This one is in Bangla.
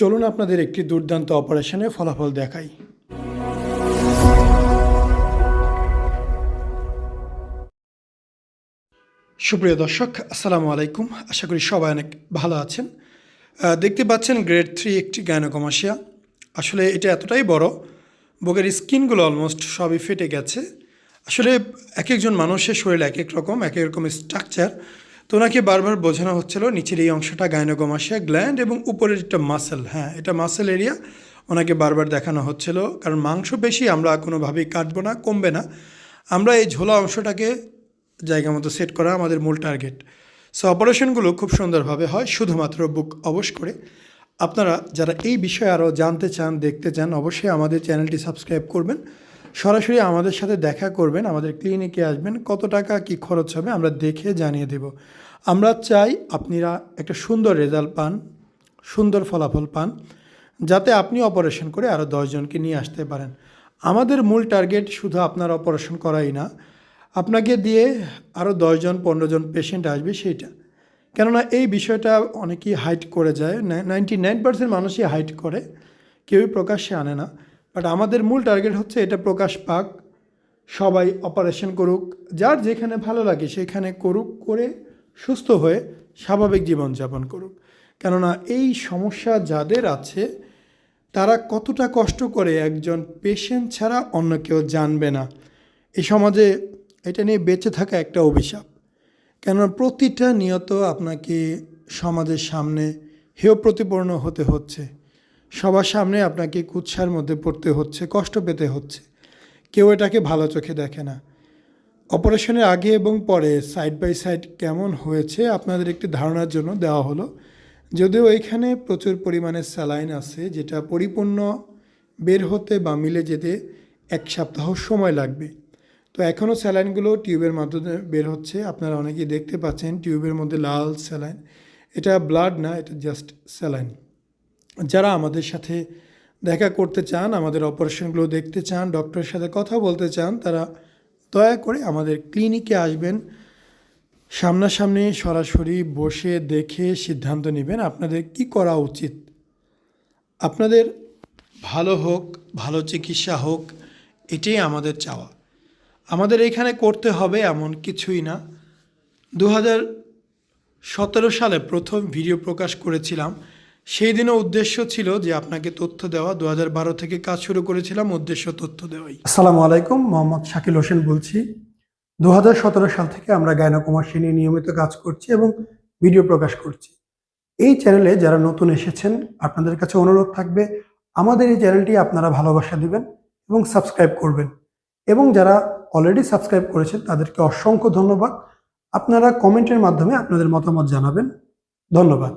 চলুন আপনাদের একটি দুর্দান্ত অপারেশনের ফলাফল দেখাই। সুপ্রিয় দর্শক, আসসালামু আলাইকুম। আশা করি সবাই অনেক ভালো আছেন। দেখতে পাচ্ছেন গ্রেড 3 একটি গাইনোকমাসিয়া। আসলে এটা এতটাই বড়, বুকের স্কিনগুলো অলমোস্ট সবই ফেটে গেছে। আসলে এক একজন মানুষের শরীরে এক এক রকম স্ট্রাকচার। তো ওনাকে বারবার বোঝানো হচ্ছিল নিচের এই অংশটা গাইনোকমাসিয়া গ্ল্যান্ড এবং উপরের একটা মাসেল, হ্যাঁ এটা মাসেল এরিয়া। ওনাকে বারবার দেখানো হচ্ছিল, কারণ মাংস বেশি আমরা কোনোভাবেই কাটবো না, কমবে না। আমরা এই ঝোলা অংশটাকে জায়গা মতো সেট করা আমাদের মূল টার্গেট। সো অপারেশনগুলো খুব সুন্দরভাবে হয় শুধুমাত্র বুক অবশ করে। আপনারা যারা এই বিষয়ে আরও জানতে চান, দেখতে চান, অবশ্যই আমাদের চ্যানেলটি সাবস্ক্রাইব করবেন, সরাসরি আমাদের সাথে দেখা করবেন, আমাদের ক্লিনিকে আসবেন। কত টাকা কি খরচ হবে আমরা দেখে জানিয়ে দেব। আমরা চাই আপনারা একটা সুন্দর রেজাল্ট পান, সুন্দর ফলাফল পান, যাতে আপনি অপারেশন করে আরও 10 জনকে নিয়ে আসতে পারেন। আমাদের মূল টার্গেট শুধু আপনার অপারেশন করাই না, আপনাকে দিয়ে আরও 10 জন 15 জন পেশেন্ট আসবে সেইটা। কেননা এই বিষয়টা অনেকেই হাইড করে যায়, 99% মানুষই হাইড করে, কেউই প্রকাশ্যে আনে না। বাট আমাদের মূল টার্গেট হচ্ছে এটা প্রকাশ পাক, সবাই অপারেশন করুক, যার যেখানে ভালো লাগে সেখানে করুক, করে সুস্থ হয়ে স্বাভাবিক জীবনযাপন করুক। কেননা এই সমস্যা যাদের আছে তারা কতটা কষ্ট করে একজন পেশেন্ট ছাড়া অন্য কেউ জানবে না। এই সমাজে এটা নিয়ে বেঁচে থাকা একটা অভিশাপ। কেননা প্রতিটা নিয়ত আপনাকে সমাজের সামনে হেয় প্রতিপন্ন হতে হচ্ছে, সবার সামনে আপনাকে কুৎসার মধ্যে পড়তে হচ্ছে, কষ্ট পেতে হচ্ছে। কেউ এটাকে ভালো চোখে দেখে না। অপারেশনের আগে এবং পরে সাইড বাই সাইড কেমন হয়েছে আপনাদের একটি ধারণার জন্য দেওয়া হলো। যদিও এখানে প্রচুর পরিমাণে স্যালাইন আছে, যেটা পরিপূর্ণ বের হতে বা মিলে যেতে 1 সপ্তাহ সময় লাগবে। তো এখনও স্যালাইনগুলো টিউবের মাধ্যমে বের হচ্ছে। আপনারা অনেকেই দেখতে পাচ্ছেন টিউবের মধ্যে লাল স্যালাইন। এটা ব্লাড না, এটা জাস্ট স্যালাইন। যারা আমাদের সাথে দেখা করতে চান, আমাদের অপারেশনগুলো দেখতে চান, ডক্টরের সাথে কথা বলতে চান, তারা দয়া করে আমাদের ক্লিনিকে আসবেন। সামনাসামনি সরাসরি বসে দেখে সিদ্ধান্ত নেবেন আপনাদের কি করা উচিত। আপনাদের ভালো হোক, ভালো চিকিৎসা হোক, এটাই আমাদের চাওয়া। আমাদের এখানে করতে হবে এমন কিছুই না। 2017 সালে প্রথম ভিডিও প্রকাশ করেছিলাম, সেই দিনও উদ্দেশ্য ছিল যে আপনাকে তথ্য দেওয়া। 2012 থেকে কাজ শুরু করেছিলাম, উদ্দেশ্য তথ্য দেওয়াই। আসসালামু আলাইকুম, মোহাম্মদ শাকিল হোসেন বলছি। 2017 সাল থেকে আমরা গাইনোকমাসিয়া নিয়ে নিয়মিত কাজ করছি এবং ভিডিও প্রকাশ করছি। এই চ্যানেলে যারা নতুন এসেছেন, আপনাদের কাছে অনুরোধ থাকবে আমাদের এই চ্যানেলটি আপনারা ভালোবাসা দিবেন এবং সাবস্ক্রাইব করবেন। এবং যারা অলরেডি সাবস্ক্রাইব করেছেন তাদেরকে অসংখ্য ধন্যবাদ। আপনারা কমেন্টের মাধ্যমে আপনাদের মতামত জানাবেন। ধন্যবাদ।